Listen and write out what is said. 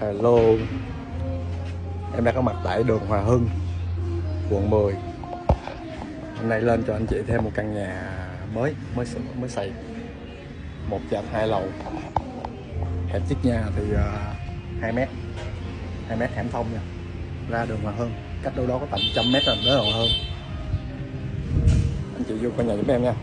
Hello, em đang có mặt tại đường Hòa Hưng, quận 10. Hôm nay lên cho anh chị thêm một căn nhà mới xây, 1 trệt 2 lầu. Hẹp chiếc nhà thì 2 mét, 2 mét hẻm thông nha, ra đường Hòa Hưng, cách đâu đó có tầm 100 mét rồi tới đường Hòa Hưng. Anh chị vô căn nhà giúp em nha.